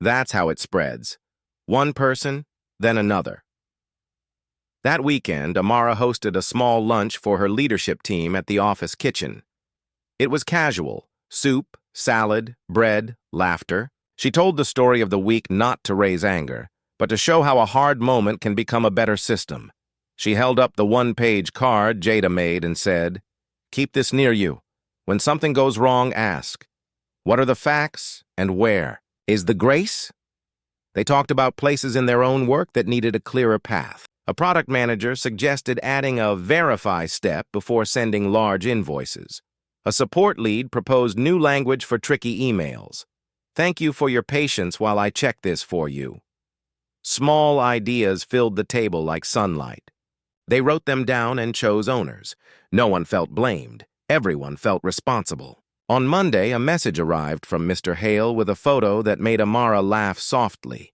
Speaker 1: "That's how it spreads. One person, then another." That weekend, Amara hosted a small lunch for her leadership team at the office kitchen. It was casual: soup, salad, bread, laughter. She told the story of the week not to raise anger, but to show how a hard moment can become a better system. She held up the 1-page card Jada made and said, "Keep this near you. When something goes wrong, ask, what are the facts and where? Is the grace? They talked about places in their own work that needed a clearer path. A product manager suggested adding a verify step before sending large invoices. A support lead proposed new language for tricky emails. Thank you for your patience while I check this for you. Small ideas filled the table like sunlight. They wrote them down and chose owners. No one felt blamed. Everyone felt responsible. On Monday, a message arrived from Mr. Hale with a photo that made Amara laugh softly.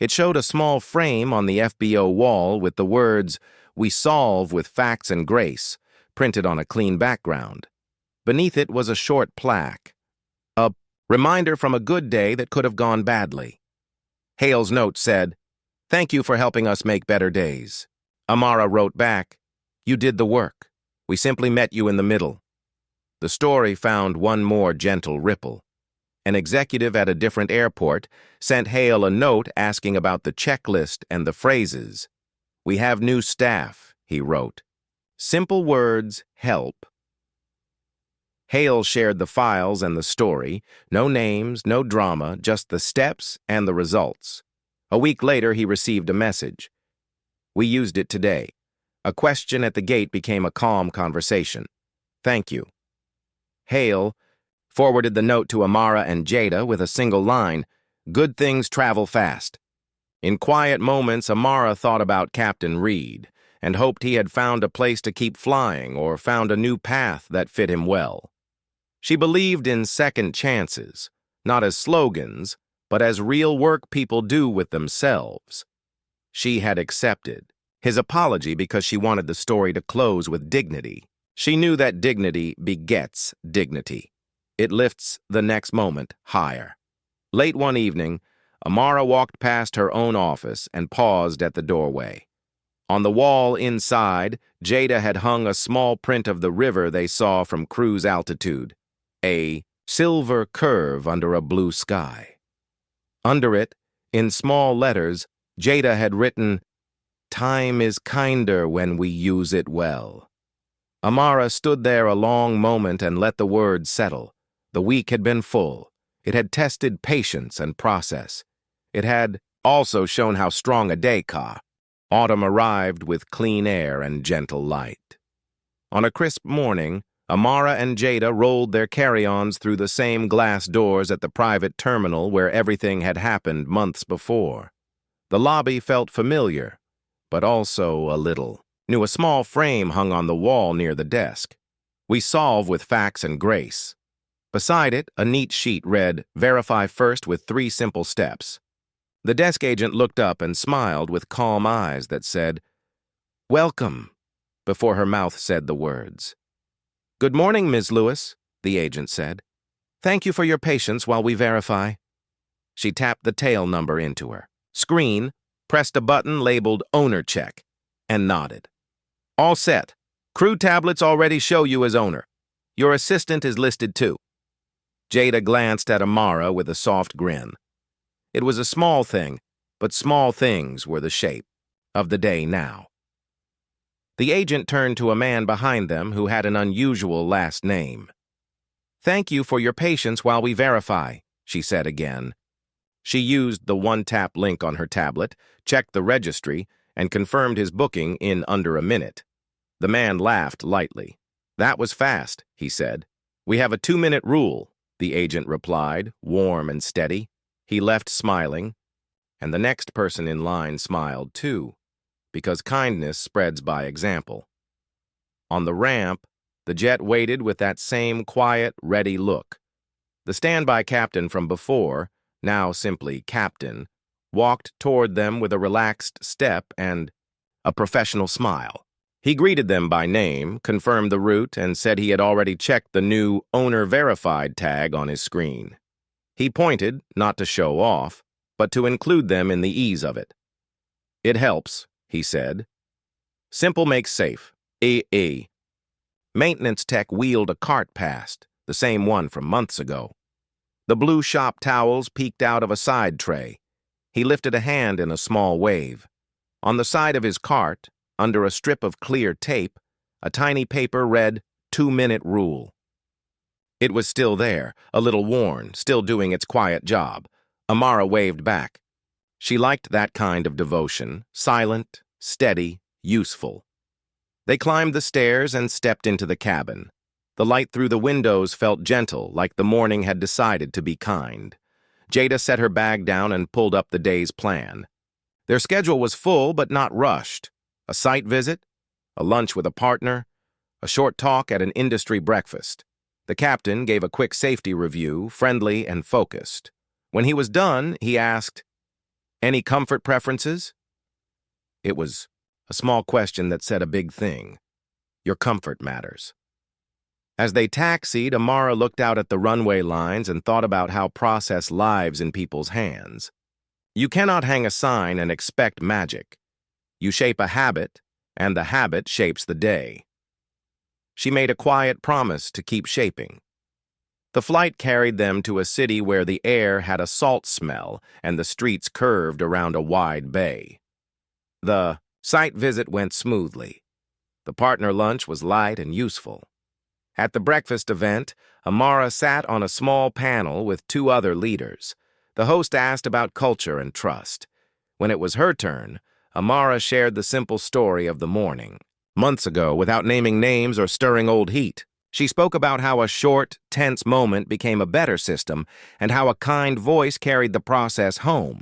Speaker 1: It showed a small frame on the FBO wall with the words, "We solve with facts and grace," printed on a clean background. Beneath it was a short plaque, a reminder from a good day that could have gone badly. Hale's note said, "Thank you for helping us make better days." Amara wrote back, "You did the work. We simply met you in the middle." The story found one more gentle ripple. An executive at a different airport sent Hale a note asking about the checklist and the phrases. "We have new staff," he wrote. Simple words help. Hale shared the files and the story. No names, no drama, just the steps and the results. A week later, he received a message. "We used it today. A question at the gate became a calm conversation. Thank you." Hale forwarded the note to Amara and Jada with a single line, "Good things travel fast." In quiet moments, Amara thought about Captain Reed and hoped he had found a place to keep flying or found a new path that fit him well. She believed in second chances, not as slogans, but as real work people do with themselves. She had accepted his apology because she wanted the story to close with dignity. She knew that dignity begets dignity. It lifts the next moment higher. Late one evening, Amara walked past her own office and paused at the doorway. On the wall inside, Jada had hung a small print of the river they saw from cruise altitude, a silver curve under a blue sky. Under it, in small letters, Jada had written, "Time is kinder when we use it well." Amara stood there a long moment and let the words settle. The week had been full. It had tested patience and process. It had also shown how strong a day ka. Autumn arrived with clean air and gentle light. On a crisp morning, Amara and Jada rolled their carry-ons through the same glass doors at the private terminal where everything had happened months before. The lobby felt familiar, but also a little new. A small frame hung on the wall near the desk. "We solve with facts and grace." Beside it, a neat sheet read, "Verify first with 3 simple steps." The desk agent looked up and smiled with calm eyes that said, "Welcome," before her mouth said the words. "Good morning, Ms. Lewis," the agent said. "Thank you for your patience while we verify." She tapped the tail number into her screen, pressed a button labeled Owner Check, and nodded. "All set. Crew tablets already show you as owner. Your assistant is listed too." Jada glanced at Amara with a soft grin. It was a small thing, but small things were the shape of the day now. The agent turned to a man behind them who had an unusual last name. "Thank you for your patience while we verify," she said again. She used the one-tap link on her tablet, checked the registry, and confirmed his booking in under a minute. The man laughed lightly. "That was fast," he said. "We have a 2-minute rule," the agent replied, warm and steady. He left smiling, and the next person in line smiled too, because kindness spreads by example. On the ramp, the jet waited with that same quiet, ready look. The standby captain from before, now simply Captain, walked toward them with a relaxed step and a professional smile. He greeted them by name, confirmed the route, and said he had already checked the new Owner Verified tag on his screen. He pointed, not to show off, but to include them in the ease of it. "It helps," he said. "Simple makes safe. Maintenance tech wheeled a cart past, the same one from months ago. The blue shop towels peeked out of a side tray. He lifted a hand in a small wave. On the side of his cart, under a strip of clear tape, a tiny paper read, 2-minute rule. It was still there, a little worn, still doing its quiet job. Amara waved back. She liked that kind of devotion, silent, steady, useful. They climbed the stairs and stepped into the cabin. The light through the windows felt gentle, like the morning had decided to be kind. Jada set her bag down and pulled up the day's plan. Their schedule was full but not rushed. A site visit, a lunch with a partner, a short talk at an industry breakfast. The captain gave a quick safety review, friendly and focused. When he was done, he asked, "Any comfort preferences?" It was a small question that said a big thing. Your comfort matters. As they taxied, Amara looked out at the runway lines and thought about how process lives in people's hands. You cannot hang a sign and expect magic. You shape a habit, and the habit shapes the day. She made a quiet promise to keep shaping. The flight carried them to a city where the air had a salt smell and the streets curved around a wide bay. The site visit went smoothly. The partner lunch was light and useful. At the breakfast event, Amara sat on a small panel with two other leaders. The host asked about culture and trust. When it was her turn, Amara shared the simple story of the morning. Months ago, without naming names or stirring old heat, she spoke about how a short, tense moment became a better system and how a kind voice carried the process home.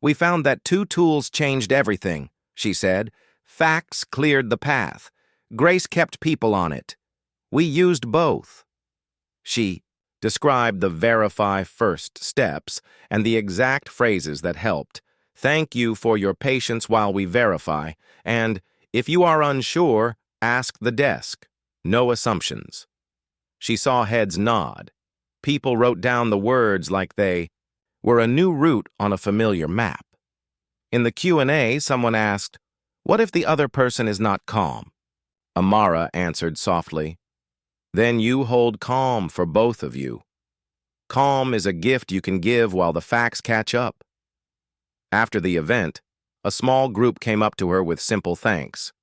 Speaker 1: We found that two tools changed everything, she said. Facts cleared the path. Grace kept people on it. We used both. She described the verify first steps and the exact phrases that helped. Thank you for your patience while we verify, and if you are unsure, ask the desk. No assumptions. She saw heads nod. People wrote down the words like they were a new route on a familiar map. In the Q&A, someone asked, "What if the other person is not calm?" Amara answered softly, "Then you hold calm for both of you. Calm is a gift you can give while the facts catch up." After the event, a small group came up to her with simple thanks.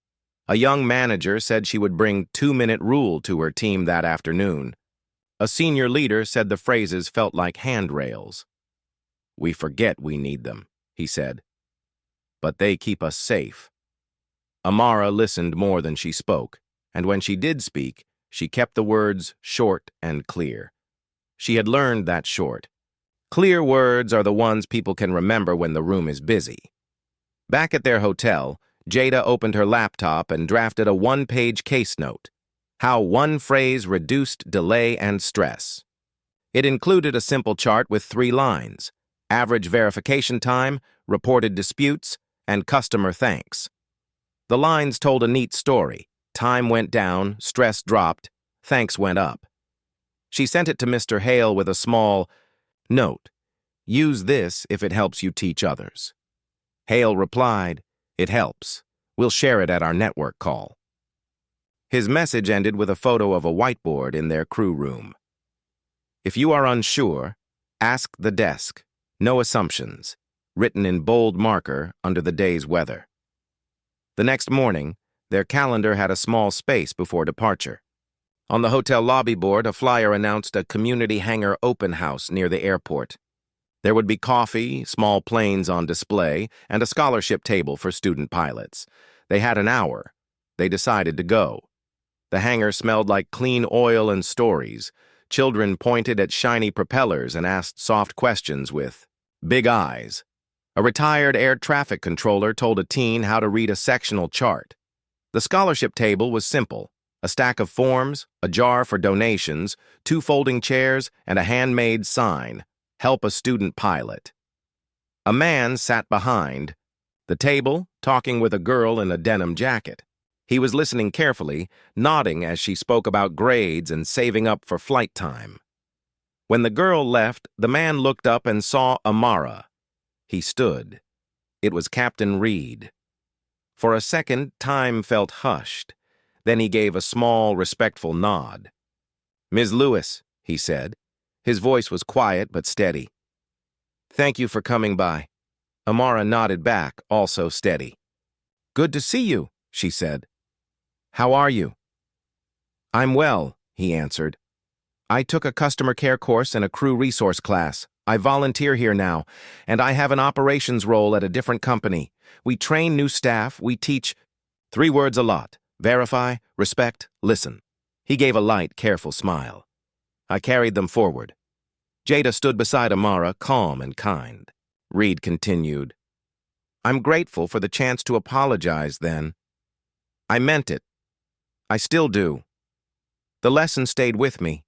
Speaker 1: A young manager said she would bring 2-minute rule to her team that afternoon. A senior leader said the phrases felt like handrails. "We forget we need them," he said. "But they keep us safe." Amara listened more than she spoke, and when she did speak, she kept the words short and clear. She had learned that short. Clear words are the ones people can remember when the room is busy. Back at their hotel, Jada opened her laptop and drafted a 1-page case note. How one phrase reduced delay and stress. It included a simple chart with 3 lines: average verification time, reported disputes, and customer thanks. The lines told a neat story. Time went down, stress dropped, thanks went up. She sent it to Mr. Hale with a small note. Use this if it helps you teach others. Hale replied, "It helps. We'll share it at our network call." His message ended with a photo of a whiteboard in their crew room. If you are unsure, ask the desk. No assumptions. Written in bold marker under the day's weather. The next morning, their calendar had a small space before departure. On the hotel lobby board, a flyer announced a community hangar open house near the airport. There would be coffee, small planes on display, and a scholarship table for student pilots. They had an hour. They decided to go. The hangar smelled like clean oil and stories. Children pointed at shiny propellers and asked soft questions with big eyes. A retired air traffic controller told a teen how to read a sectional chart. The scholarship table was simple: a stack of forms, a jar for donations, 2 folding chairs, and a handmade sign, "Help a student pilot." A man sat behind the table, talking with a girl in a denim jacket. He was listening carefully, nodding as she spoke about grades and saving up for flight time. When the girl left, the man looked up and saw Amara. He stood. It was Captain Reed. For a second, time felt hushed. Then he gave a small, respectful nod. "Ms. Lewis," he said. His voice was quiet but steady. "Thank you for coming by." Amara nodded back, also steady. "Good to see you," she said. "How are you?" "I'm well," he answered. "I took a customer care course and a crew resource class. I volunteer here now, and I have an operations role at a different company. We train new staff, we teach 3 words a lot: verify, respect, listen. He gave a light, careful smile. I carried them forward. Jada stood beside Amara, calm and kind. Reed continued, I'm grateful for the chance to apologize then. I meant it. I still do. The lesson stayed with me.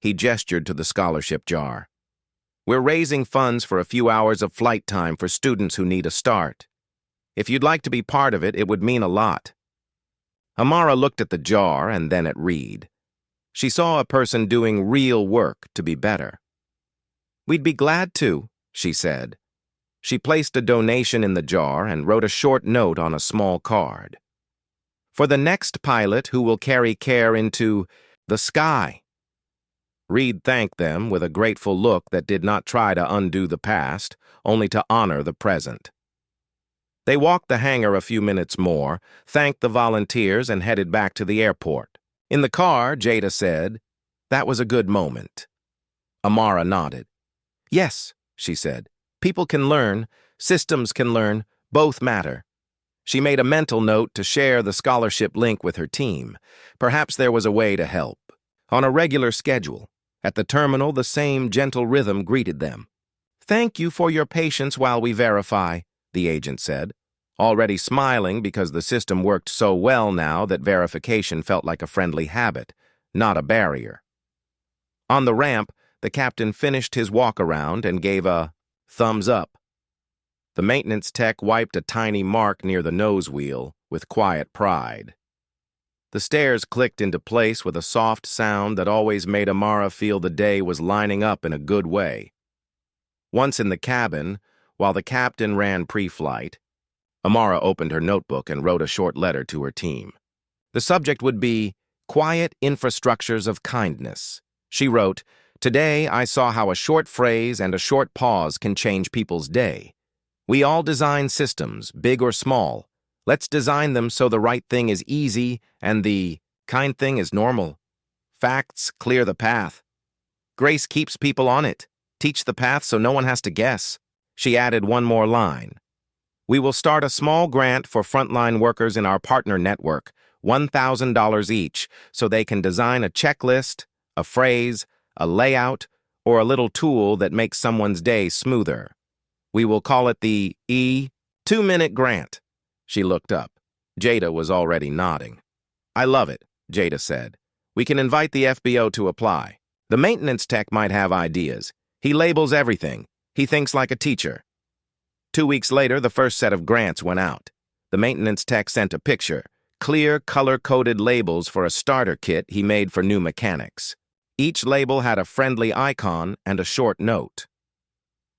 Speaker 1: He gestured to the scholarship jar. We're raising funds for a few hours of flight time for students who need a start. If you'd like to be part of it, it would mean a lot. Amara looked at the jar and then at Reed. She saw a person doing real work to be better. We'd be glad to, she said. She placed a donation in the jar and wrote a short note on a small card. For the next pilot who will carry care into the sky. Reed thanked them with a grateful look that did not try to undo the past, only to honor the present. They walked the hangar a few minutes more, thanked the volunteers, and headed back to the airport. In the car, Jada said, That was a good moment. Amara nodded. Yes, she said. People can learn, systems can learn, both matter. She made a mental note to share the scholarship link with her team. Perhaps there was a way to help. On a regular schedule, at the terminal, the same gentle rhythm greeted them. Thank you for your patience while we verify, the agent said, already smiling because the system worked so well now that verification felt like a friendly habit, not a barrier. On the ramp, the captain finished his walk-around and gave a thumbs up. The maintenance tech wiped a tiny mark near the nose wheel with quiet pride. The stairs clicked into place with a soft sound that always made Amara feel the day was lining up in a good way. Once in the cabin, while the captain ran pre-flight, Amara opened her notebook and wrote a short letter to her team. The subject would be Quiet Infrastructures of Kindness. She wrote, Today I saw how a short phrase and a short pause can change people's day. We all design systems, big or small. Let's design them so the right thing is easy and the kind thing is normal. Facts clear the path. Grace keeps people on it. Teach the path so no one has to guess. She added one more line. We will start a small grant for frontline workers in our partner network, $1,000 each, so they can design a checklist, a phrase, a layout, or a little tool that makes someone's day smoother. We will call it the 2-minute grant. She looked up. Jada was already nodding. I love it, Jada said. We can invite the FBO to apply. The maintenance tech might have ideas. He labels everything. He thinks like a teacher. 2 weeks later, the first set of grants went out. The maintenance tech sent a picture, clear, color-coded labels for a starter kit he made for new mechanics. Each label had a friendly icon and a short note.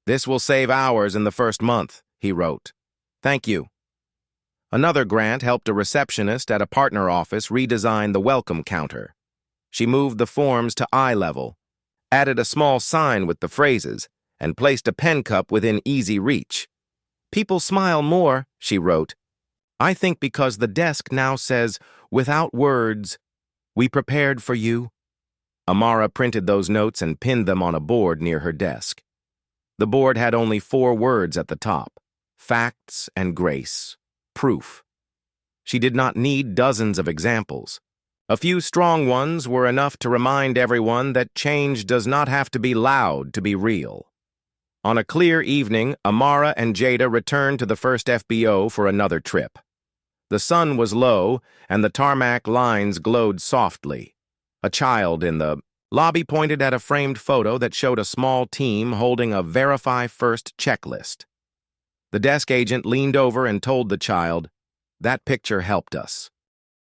Speaker 1: This will save hours in the first month, he wrote. Thank you. Another grant helped a receptionist at a partner office redesign the welcome counter. She moved the forms to eye level, added a small sign with the phrases, and placed a pen cup within easy reach. People smile more, she wrote. I think because the desk now says, without words, we prepared for you. Amara printed those notes and pinned them on a board near her desk. The board had only 4 words at the top: facts and grace, proof. She did not need dozens of examples. A few strong ones were enough to remind everyone that change does not have to be loud to be real. On a clear evening, Amara and Jada returned to the first FBO for another trip. The sun was low, and the tarmac lines glowed softly. A child in the lobby pointed at a framed photo that showed a small team holding a Verify First checklist. The desk agent leaned over and told the child, "That picture helped us."